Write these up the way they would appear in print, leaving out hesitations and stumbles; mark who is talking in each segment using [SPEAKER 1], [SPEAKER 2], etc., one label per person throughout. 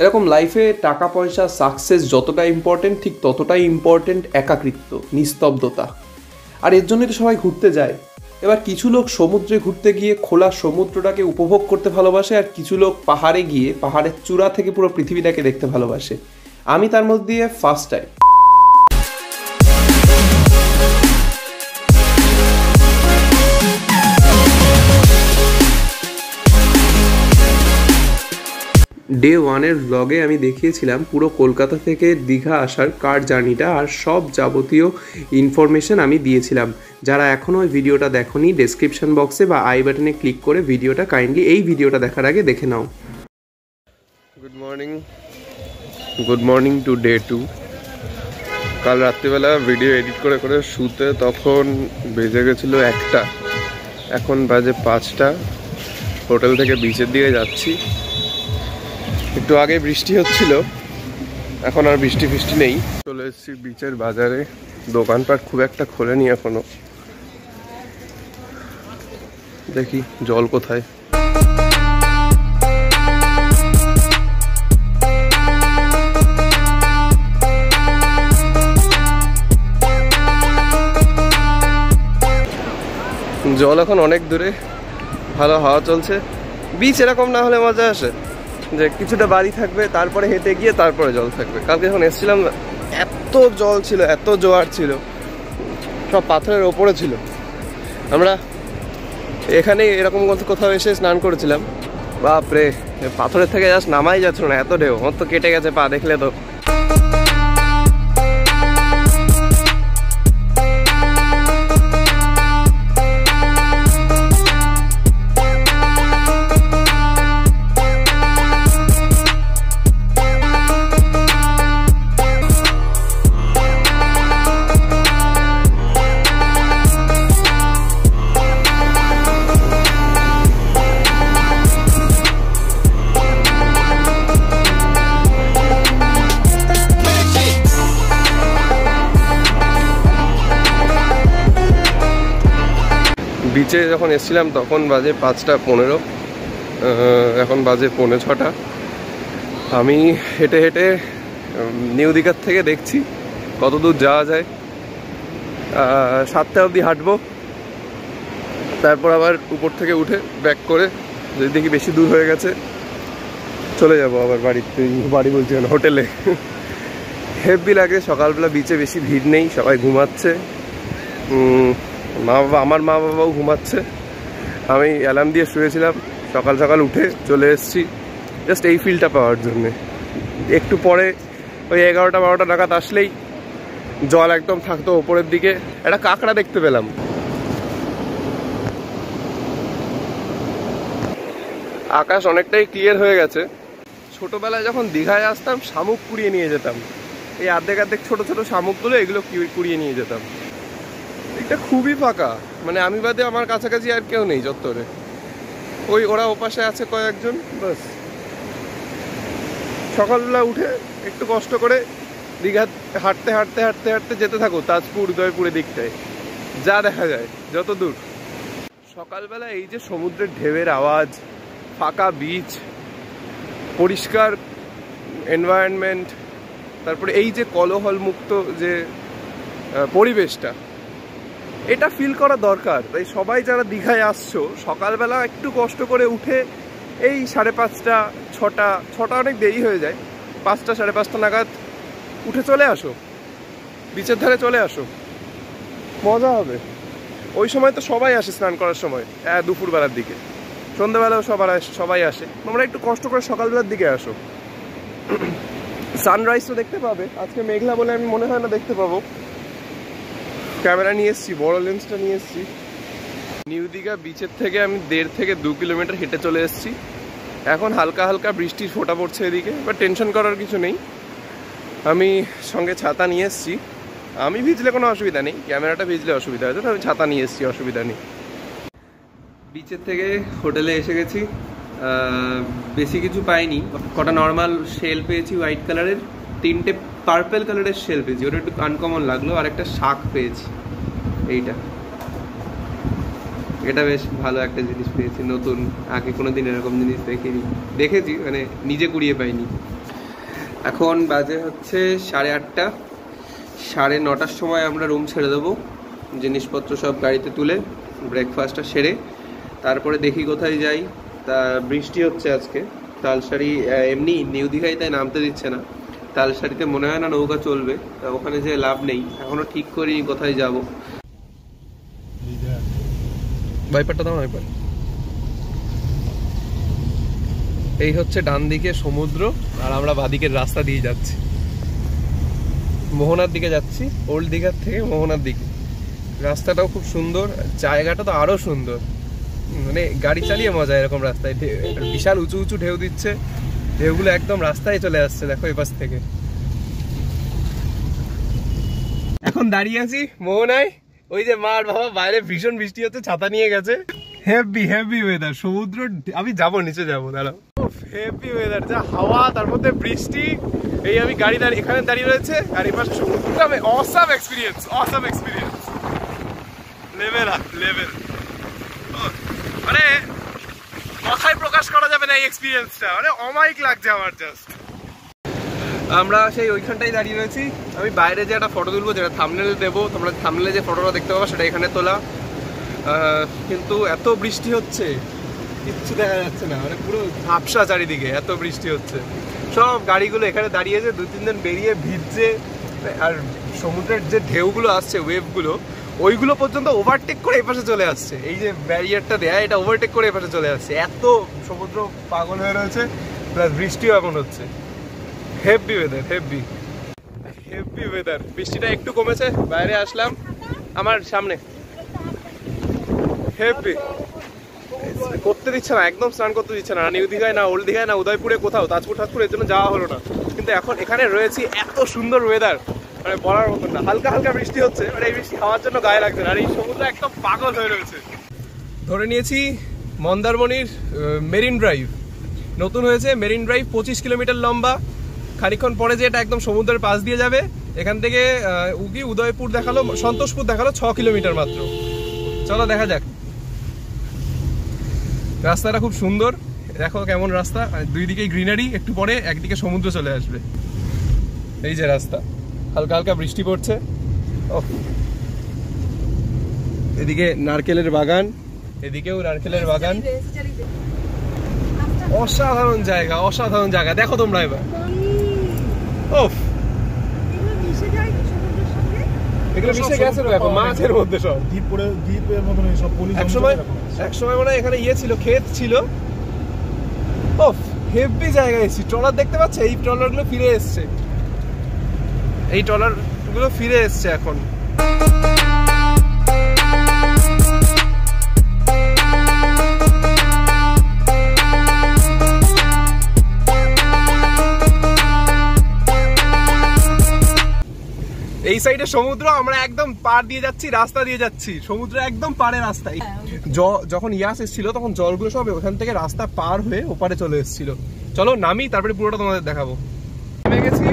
[SPEAKER 1] এরকম লাইফে টাকা পয়সা সাকসেস যতটা ইম্পর্টেন্ট ঠিক ততটাই ইম্পর্টেন্ট একাকিত্ব, নিস্তব্ধতা। আর এর জন্যই তো সবাই ঘুরতে যায়। এবার কিছু লোক সমুদ্রে ঘুরতে গিয়ে খোলা সমুদ্রটাকে উপভোগ করতে ভালোবাসে, আর কিছু লোক পাহাড়ে গিয়ে পাহাড়ের চূড়া থেকে পুরো পৃথিবীটাকে দেখতে ভালোবাসে। আমি তার মধ্যে দিয়ে ফার্স্ট টাইম। ডে 1-এর ব্লগে আমি দেখিয়েছিলাম পুরো কলকাতা থেকে দীঘা আসার কার জার্নিটা, আর সব যাবতীয় ইনফরমেশন আমি দিয়েছিলাম। যারা এখনও ওই ভিডিওটা দেখোনি, ডেসক্রিপশন বক্সে বা আই বাটনে ক্লিক করে ভিডিওটা কাইন্ডলি এই ভিডিওটা দেখার আগে দেখে নাও। Good morning today 2। কাল রাত্রিবেলা ভিডিও এডিট করে করে শুতে তখন বেজে গেছিলো 1টা, এখন বাজে 5টা। হোটেল থেকে বিচের দিকে যাচ্ছি। একটু আগে বৃষ্টি হচ্ছিল, এখন আর বৃষ্টি নেই। চলে এসেছি বিচের বাজারে। দোকানপাট খুব একটা খোলেনি এখনো। দেখি জল কোথায়। জল এখন অনেক দূরে, ভালো হাওয়া চলছে। বিচ এরকম না হলে মজা আসে যে কিছুটা বাড়ি থাকবে, তারপরে হেঁটে গিয়ে তারপরে জল থাকবে। কালকে যখন এসেছিলাম এত জল ছিল, এত জোয়ার ছিল, সব পাথরের ওপরে ছিল। আমরা এখানে এরকম কোথাও এসে স্নান করেছিলাম, বাপরে পাথরের থেকে জাস্ট নামাই যাচ্ছিল না, এত ঢেউ। আমার তো কেটে গেছে পা, দেখলে তো। বিচে যখন এসেছিলাম তখন বাজে 5:15, এখন বাজে 5:45। আমি হেঁটে হেঁটে নিউ দীঘার থেকে দেখছি কত দূর যাওয়া যায়। 7টা অবধি হাঁটবো, তারপর আবার উপর থেকে উঠে ব্যাক করে যদি দেখি বেশি দূর হয়ে গেছে চলে যাব আবার বাড়িতে। বাড়ি বলছি না, হোটেলে। হেভি লাগে। সকালবেলা বিচে বেশি ভিড় নেই, সবাই ঘুমাচ্ছে। আমার মা বাবাও ঘুমাচ্ছে। আমি অ্যালার্ম দিয়ে শুয়েছিলাম, সকাল সকাল উঠে চলে এসেছি জাস্ট এই ফিলটা পাওয়ার জন্যে। একটু পরে ওই 11টা-12টা নাগাদ আসলেই জল একদম থাকতো ওপরের দিকে। একটা কাঁকড়া দেখতে পেলাম। আকাশ অনেকটাই ক্লিয়ার হয়ে গেছে। ছোটবেলায় যখন দীঘায় আসতাম শামুক কুড়িয়ে নিয়ে যেতাম। এই অর্ধেক ছোট ছোট শামুকগুলো, এগুলো কুড়িয়ে নিয়ে যেতাম। এটা খুবই ফাঁকা, মানে আমি বাদে আমার কাছাকাছি আর কেউ নেই চত্বরে। ওই ওরা ওপাশে আছে কয়েকজন, বাস। সকালবেলা উঠে একটু কষ্ট করে দীঘা হাঁটতে হাঁটতে হাঁটতে হাঁটতে যেতে থাকো তাজপুর, উদয়পুরের দিকটায়, যা দেখা যায় যত দূর। সকালবেলা এই যে সমুদ্রের ঢেউয়ের আওয়াজ, ফাঁকা বিচ, পরিষ্কার এনভায়রনমেন্ট, তারপরে এই যে কোলাহল মুক্ত যে পরিবেশটা, এটা ফিল করা দরকার। তাই সবাই যারা দীঘায় আসছো সকালবেলা একটু কষ্ট করে উঠে এই 5:30, 6টা অনেক দেরি হয়ে যায়, 5টা 5:30 নাগাদ উঠে চলে আসো, বিচের ধারে চলে আসো, মজা হবে। ওই সময় তো সবাই আসে স্নান করার সময়, দুপুরবেলার দিকে। সন্ধ্যাবেলাও সবাই আসে। তোমরা একটু কষ্ট করে সকালবেলার দিকে আসো, সানরাইজ তো দেখতে পাবে। আজকে মেঘলা বলে আমি মনে হয় না দেখতে পাবো। ক্যামেরা নিয়ে এসেছি, বড় লেন্সটা নিয়ে এসেছি। নিউ দীঘা বিচের থেকে আমি 1.5 থেকে 2 কিলোমিটার হেঁটে চলে এসেছি। এখন হালকা হালকা বৃষ্টির ফোঁটা পড়ছে এদিকে, বাট টেনশন করার কিছু নেই। আমি সঙ্গে ছাতা নিয়ে এসেছি। আমি ভিজলে কোনো অসুবিধা নেই, ক্যামেরাটা ভিজলে অসুবিধা হয়েছে, তো আমি ছাতা নিয়ে এসেছি, অসুবিধা নেই। বিচের থেকে হোটেলে এসে গেছি। বেশি কিছু পাইনি, কটা নর্মাল শেল পেয়েছি হোয়াইট কালারের, 3টে পার্পেল কালারের শেল পেয়েছি, ওটা একটু আনকমন লাগলো। আর একটা শাক পেয়েছি, এইটা, এটা বেশ ভালো একটা জিনিস পেয়েছি, নতুন, আগে কোনোদিন এরকম জিনিস দেখেছি, মানে নিজে কুড়িয়ে পাইনি। এখন বাজে হচ্ছে 8:30, 9:30 সময় আমরা রুম ছেড়ে দেবো, জিনিসপত্র সব গাড়িতে তুলে ব্রেকফাস্টটা সেরে তারপরে দেখি কোথায় যাই। তা বৃষ্টি হচ্ছে আজকে, তালসারি এমনি নিউ দীঘায় তাই নামতে দিচ্ছে না, তালসারিতে মনে হয় না নৌকা চলবে, তা ওখানে যে লাভ নেই, এখনো ঠিক করিনি কোথায় যাব। ভাইপারটা দাও, ভাইপার। এই হচ্ছে ডান দিকে সমুদ্র আর আমরা বাদিকের রাস্তা দিয়ে যাচ্ছি, মোহনার দিকে যাচ্ছি, ওল্ড দীঘার থেকে মোহনার দিকে। রাস্তাটাও খুব সুন্দর, জায়গাটা তো আরো সুন্দর, মানে গাড়ি চালিয়ে মজা। এরকম রাস্তায় বিশাল উঁচু উঁচু ঢেউ দিচ্ছে, ঢেউগুলো একদম রাস্তায় চলে আসছে, দেখো এপাশ থেকে। এখন দাঁড়িয়ে আছি মোহনায়, ওই যে মার বাবা বাইরে ভীষণ বৃষ্টি হচ্ছে, ছাতা নিয়ে গেছে। হেভি হেভি ওয়েদার, সমুদ্র, আমি যাবো নিচে যাবো, দাঁড়াও। হেভি ওয়েদার, যা হাওয়া, তার মধ্যে বৃষ্টি। এই আমি গাড়ি দাঁড়িয়ে এখানে দাঁড়িয়ে রয়েছে আর এই পাশে সমুদ্রটা, awesome experience, awesome experience, level up level. মানে কথায় প্রকাশ করা যাবে না এই এক্সপিরিয়েন্সটা, মানে অমায়িক লাগছে আমার জাস্ট। আমরা সেই ওইখানটাই দাঁড়িয়ে রয়েছি, আমি বাইরে যে একটা ফটো তুলবো, যেটা থাম্বনেল দেবো, তোমরা থাম্বনেলে যে ফটোটা দেখতে পাবো সেটা এখানে তোলা। কিন্তু এত বৃষ্টি হচ্ছে কিচ্ছু দেখা যাচ্ছে না, মানে পুরো ঝাপসা চারিদিকে, এত বৃষ্টি হচ্ছে। সব গাড়িগুলো এখানে দাঁড়িয়েছে, 2-3 জন বেরিয়ে ভিজছে, আর সমুদ্রের যে ঢেউগুলো আসছে, ওয়েভগুলো, ওইগুলো পর্যন্ত ওভারটেক করে এপাশে চলে আসছে। এই যে ব্যারিয়ারটা দেয়া, এটা ওভারটেক করে এপাশে চলে আসছে, এত সমুদ্র পাগল হয়ে রয়েছে, প্লাস বৃষ্টিও এখন হচ্ছে। Heavy weather, heavy heavy weather. বৃষ্টিটা একটু কমেছে, বাইরে আসলাম, আমার সামনে হেভি, করতে দিচ্ছে না, একদম স্নান করতে দিচ্ছে না, নিউ দীঘায় না, ওল্ড দীঘায় না, উদয়পুরে কোথাও, তাজপুর এর জন্য যাওয়া হলো না। কিন্তু এখন এখানে রয়েছি, এত সুন্দর ওয়েদার, মানে বলার মতন না। হালকা হালকা বৃষ্টি হচ্ছে, মানে এই বৃষ্টি খাওয়ার জন্য গায়ে লাগছে না, আর এই সমুদ্র একদম পাগল হয়ে রয়েছে। ধরে নিয়েছি মন্দারমণির মেরিন ড্রাইভ, নতুন হয়েছে মেরিন ড্রাইভ, 25 কিলোমিটার লম্বা। খানিক্ষণ পরে যে এটা একদম সমুদ্রের পাশ দিয়ে যাবে। এখান থেকে উদয়পুর দেখালো, সন্তোষপুর দেখালো 6 কিলোমিটার মাত্র। চলো দেখা যাক। রাস্তাটা খুব সুন্দর, দেখো কেমন রাস্তা, দুই দিকে গ্রিনারি, একটু পরে একদিকে সমুদ্র চলে আসবে। এই যে রাস্তা, হালকা হালকা বৃষ্টি পড়ছে, এদিকে নারকেলের বাগান, এদিকেও নারকেলের বাগান। অসাধারণ জায়গা, অসাধারণ জায়গা, দেখো তোমরা এবার। এগুলো মিশে গেছে তো এখন মাছের মধ্যে, সব দ্বীপের মতন সব। একসময় মনে হয় এখানে ইয়ে ছিল, ক্ষেত ছিল। হেভি জায়গায় এসেছি। ট্রলার দেখতে পাচ্ছ, এই ট্রলার গুলো ফিরে এসছে, এই ট্রলার গুলো ফিরে এসছে এখন। এই সাইডে সমুদ্র, আমরা একদম পার দিয়ে যাচ্ছি, রাস্তা দিয়ে যাচ্ছি, সমুদ্র একদম পারে রাস্তায়। যখন ইয়াস এসেছিল তখন জলগুলো সব ওখান থেকে রাস্তা পার হয়ে ওপারে চলে এসেছিল। চলো নামি, তারপরে পুরোটা তোমাদের দেখাবো। নেমে গেছি,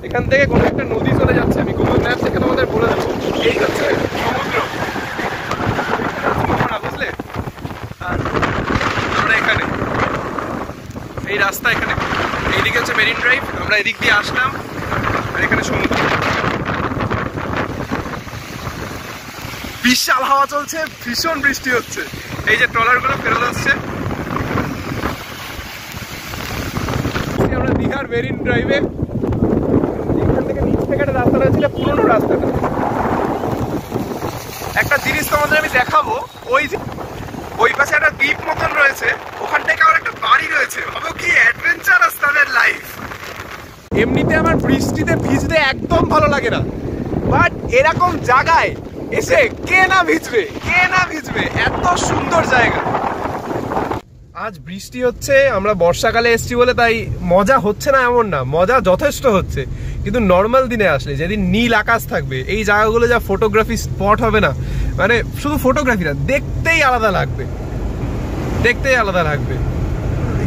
[SPEAKER 1] এখান থেকে কোনো একটা নদী চলে যাচ্ছে, আমি গুগল ম্যাপ থেকে তোমাদের বলে দেবো। এই হচ্ছে সমুদ্র, বুঝলে? আর আমরা এখানে, এই রাস্তা এখানে, এইদিকে হচ্ছে মেরিন ড্রাইভ, আমরা এদিক দিয়ে আসলাম, আর এখানে সমুদ্র। বিশাল হাওয়া চলছে, ভীষণ বৃষ্টি হচ্ছে। এই যে ট্রলার গুলো ফেরত আসছে। আমরা দীঘার মেরিন ড্রাইভে, এখান থেকে নিচ থেকে একটা রাস্তা রয়েছিল, পুরোনো রাস্তাটা। একটা জিনিস তোমাদের আমি দেখাবো, ওই যে ওই পাশে একটা দ্বীপ মতন রয়েছে, ওখান থেকে আমার একটা বাড়ি রয়েছে। ভাবো কি অ্যাডভেঞ্চারাস তাদের লাইফ। এমনিতে আমার বৃষ্টিতে ভিজতে একদম ভালো লাগে না, বাট এরকম জায়গায় এসে কে না ভিজবে, কে না ভিজবে, এত সুন্দর জায়গা। আজ বৃষ্টি হচ্ছে, আমরা বর্ষাকালে এসছি বলে তাই মজা হচ্ছে না এমন না, মজা যথেষ্ট হচ্ছে। কিন্তু নর্মাল দিনে আসলে, যেদিন নীল আকাশ থাকবে, এই জায়গাগুলো যা ফটোগ্রাফি স্পট হবে না, মানে শুধু ফটোগ্রাফি না, দেখতেই আলাদা লাগবে, দেখতেই আলাদা লাগবে।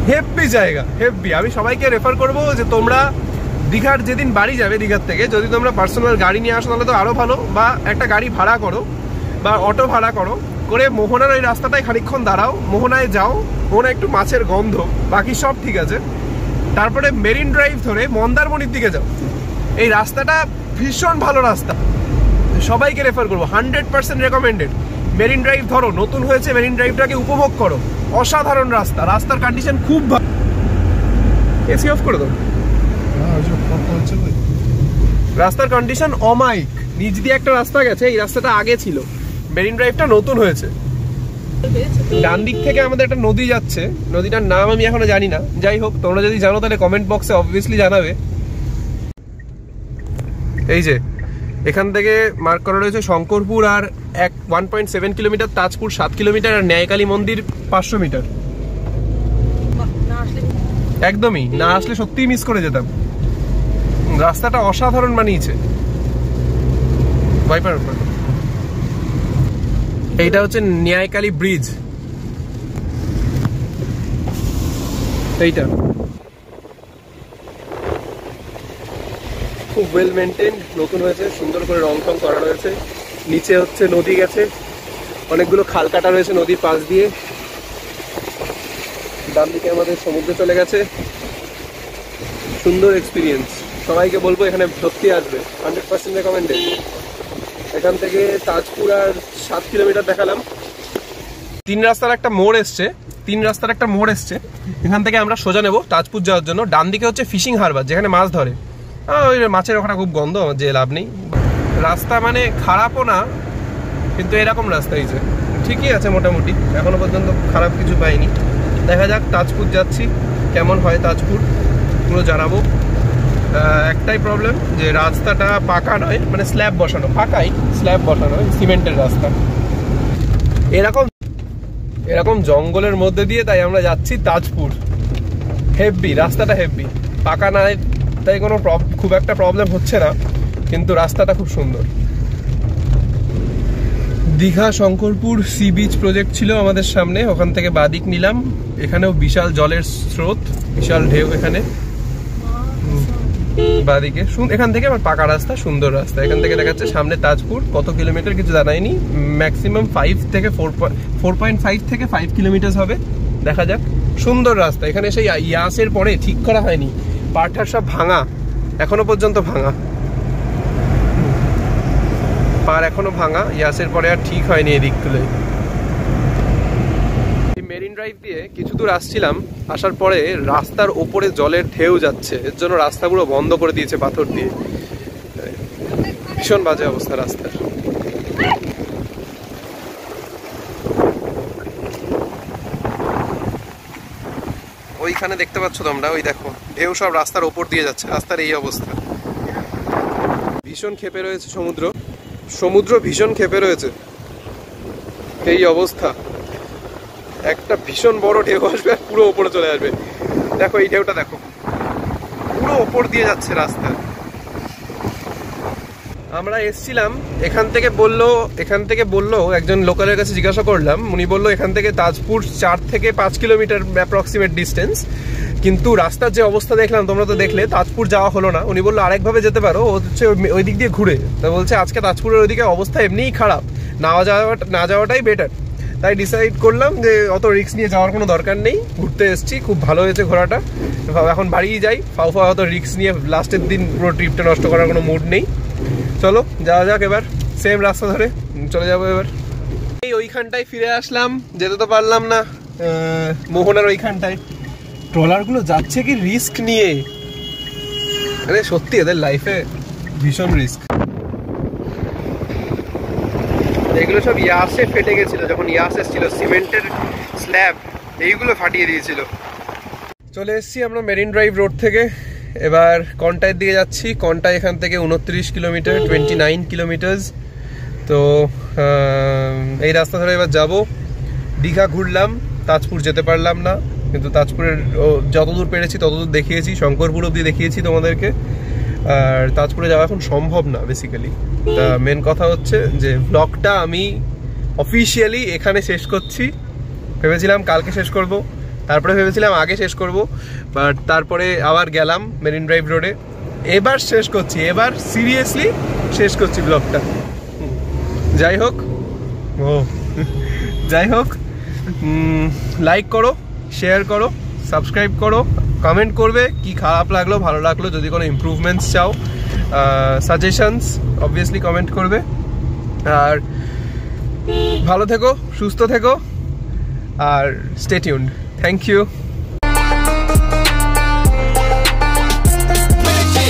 [SPEAKER 1] হেভি জায়গা, হেভি। আমি সবাইকে রেফার করবো যে তোমরা দীঘার যেদিন বাড়ি যাবে, দীঘার থেকে যদি তোমরা পার্সোনাল গাড়ি নিয়ে আসো তাহলে তো আরো ভালো, বা একটা গাড়ি ভাড়া করো বা অটো ভাড়া করো, করে মোহনার ওই রাস্তাটায় খানিকক্ষণ দাঁড়াও, মোহনায় যাও। মোহনা একটু মাছের গন্ধ, বাকি সব ঠিক আছে। তারপরে মেরিন ড্রাইভ ধরে মন্দারমণির দিকে যাও। এই রাস্তাটা ভীষণ ভালো রাস্তা, সবাইকে রেফার করবো, 100% রেকমেন্ডেড। মেরিন ড্রাইভ ধরো, নতুন হয়েছে, মেরিন ড্রাইভটাকে উপভোগ করো। অসাধারণ রাস্তা, রাস্তার কন্ডিশন খুব ভালো। এসি অফ করে দাও। রাস্তার কন্ডিশন অমাইক। নিচ দিয়ে একটা রাস্তা গেছে, এই রাস্তাটা আগে ছিল, মেরিন ড্রাইভটা নতুন হয়েছে। ডান দিক থেকে আমাদের একটা নদী যাচ্ছে, নদীটার নাম আমি এখনো জানি না, যাই হোক তোমরা যদি জানো তাহলে কমেন্ট বক্সে অবভিয়াসলি জানাবে। এই যে এখান থেকে মার্ক করা রয়েছে শঙ্করপুর আর 1.7 কিলোমিটার, তাজপুর 7 কিলোমিটার, আর ন্যায়কালী মন্দির 500 মিটার। একদমই না আসলে সত্যিই মিস করে যেতাম। রাস্তাটা অসাধারণ বানিয়েছে। এইটা হচ্ছে ন্যায়কালী ব্রিজ। এইটা খুব ওয়েল মেনটেন, নতুন হয়েছে, সুন্দর করে রং টং করা রয়েছে। নিচে হচ্ছে নদী গেছে, অনেকগুলো খাল কাটা রয়েছে নদীর পাশ দিয়ে। ডান দিকে আমাদের সমুদ্র চলে গেছে। সুন্দর এক্সপিরিয়েন্স, সবাইকে বলবো এখানে সত্যি আসবে, 100% রেকমেন্ডেড। এখান থেকে তাজপুর আর 7 কিলোমিটার দেখালাম। তিন রাস্তার একটা মোড় এসছে, এখান থেকে আমরা সোজা নেবো তাজপুর যাওয়ার জন্য। ডান দিকে হচ্ছে ফিশিং হারবার, যেখানে মাছ ধরে। ওই মাছের ওখানে খুব গন্ধ, যে লাভ নেই। রাস্তা মানে খারাপও না, কিন্তু এরকম রাস্তা হয়েছে, ঠিকই আছে মোটামুটি, এখনো পর্যন্ত খারাপ কিছু পাইনি। দেখা যাক তাজপুর যাচ্ছি, কেমন হয় তাজপুর পুরো জানাবো। একটাই প্রবলেম যে রাস্তাটা পাকা নয়, মানে স্ল্যাব বসানো, পাকাই স্ল্যাব বসানো, সিমেন্টের রাস্তা। এরকম জঙ্গলের মধ্যে দিয়ে তাই আমরা যাচ্ছি তাজপুর। হেভি রাস্তাটা, হেভি পাকা নয় তাই কোনো খুব একটা প্রবলেম হচ্ছে না, কিন্তু রাস্তাটা খুব সুন্দর। Digha Shankarpur sea beach project ছিল আমাদের সামনে, ওখান থেকে বাদিক নিলাম। এখানেও বিশাল জলের স্রোত, বিশাল ঢেউ এখানে বাদিকে। এখান থেকে আমার পাকা রাস্তা, সুন্দর রাস্তা। এখান থেকে দেখাচ্ছে সামনে তাজপুর, কত কিলোমিটার কিছু জানাইনি, ম্যাক্সিমাম 4.5 থেকে 5 কিলোমিটার হবে, দেখা যাক। সুন্দর রাস্তা। এখানে সেই ইয়াসের পরে ঠিক করা হয়নি, পাড় সব ভাঙা, এখনো পর্যন্ত ভাঙা পার, এখনো ভাঙা। ইয়াসের পরে আর ঠিক হয়নি এদিকগুলো। মেরিন ড্রাইভ দিয়ে কিছু দূর আসছিলাম, আসার পরে রাস্তার ওপরে জলের ঢেউ যাচ্ছে, এর জন্য রাস্তাগুলো বন্ধ করে দিয়েছে পাথর দিয়ে। ভীষণ বাজে অবস্থা রাস্তার। ওইখানে দেখতে পাচ্ছ তোমরা, ওই দেখো ঢেউ সব রাস্তার ওপর দিয়ে যাচ্ছে, রাস্তার এই অবস্থা। ভীষণ ক্ষেপে রয়েছে সমুদ্র ভীষণ ক্ষেপে রয়েছে, এই অবস্থা। একটা ভীষণ বড় ঢেউ আসবে আর পুরো ওপরে চলে আসবে। দেখো এই ঢেউটা দেখো, পুরো ওপর দিয়ে যাচ্ছে রাস্তা। আমরা এসছিলাম, এখান থেকে বললো একজন লোকালের কাছে জিজ্ঞাসা করলাম, উনি বললো এখান থেকে তাজপুর 4 থেকে 5 কিলোমিটার অ্যাপ্রক্সিমেট ডিস্টেন্স, কিন্তু রাস্তার যে অবস্থা দেখলাম, তোমরা তো দেখলে, তাজপুর যাওয়া হলো না। উনি বললো আরেকভাবে যেতে পারো, হচ্ছে ওই দিক দিয়ে ঘুরে। তা বলছে আজকে তাজপুরের ওইদিকে অবস্থা এমনিই খারাপ, না যাওয়াটাই বেটার। তাই ডিসাইড করলাম যে অত রিস্ক নিয়ে যাওয়ার কোনো দরকার নেই, ঘুরতে এসেছি, খুব ভালো হয়েছে ঘোরাটা, এখন বাড়িই যাই। ফাও অত রিস্ক নিয়ে লাস্টের দিন পুরো ট্রিপটা নষ্ট করার কোনো মুড নেই। চলো যাওয়া যাক, এবার সেম রাস্তা ধরে চলে যাবো। এবার এই ওইখানটায় ফিরে আসলাম, যেতে তো পারলাম না, মোহনার ওইখানটায়। ট্রলারগুলো যাচ্ছে কি রিস্ক নিয়ে, আরে সত্যি এদের লাইফে ভীষণ রিস্ক। এগুলো সব ইয়াসে ফেটে গেছিল, যখন ইয়াস এসেছিল সিমেন্টের স্ল্যাব, এইগুলো ফাটিয়ে দিয়েছিল। চলে এসেছি আমরা মেরিন ড্রাইভ রোড থেকে, এবার কন্টাইয়ের দিকে যাচ্ছি। কন্টা এখান থেকে 29 কিলোমিটার, 29 কিলোমিটার। তো এই রাস্তা ধরে এবার যাব। দীঘা ঘুরলাম, তাজপুর যেতে পারলাম না, কিন্তু তাজপুরের যতদূর পেরেছি ততদূর দেখিয়েছি, শঙ্করপুর অবধি দেখিয়েছি তোমাদেরকে। আর তাজপুরে যাওয়া এখন সম্ভব না বেসিক্যালি। তা মেন কথা হচ্ছে যে ব্লগটা আমি অফিসিয়ালি এখানে শেষ করছি। ভেবেছিলাম কালকে শেষ করব, তারপরে ভেবেছিলাম আগে শেষ করব, বাট তারপরে আবার গেলাম মেরিন ড্রাইভ রোডে। এবার শেষ করছি, এবার সিরিয়াসলি শেষ করছি ব্লগটা। যাই হোক লাইক করো, শেয়ার করো, সাবস্ক্রাইব করো। কমেন্ট করবে কি খারাপ লাগলো ভালো লাগলো, যদি কোনো ইমপ্রুভমেন্টস চাও, সাজেশনস অবভিয়াসলি কমেন্ট করবে। আর ভালো থেকো, সুস্থ থেকো, আর স্টে টিউনড। Thank you.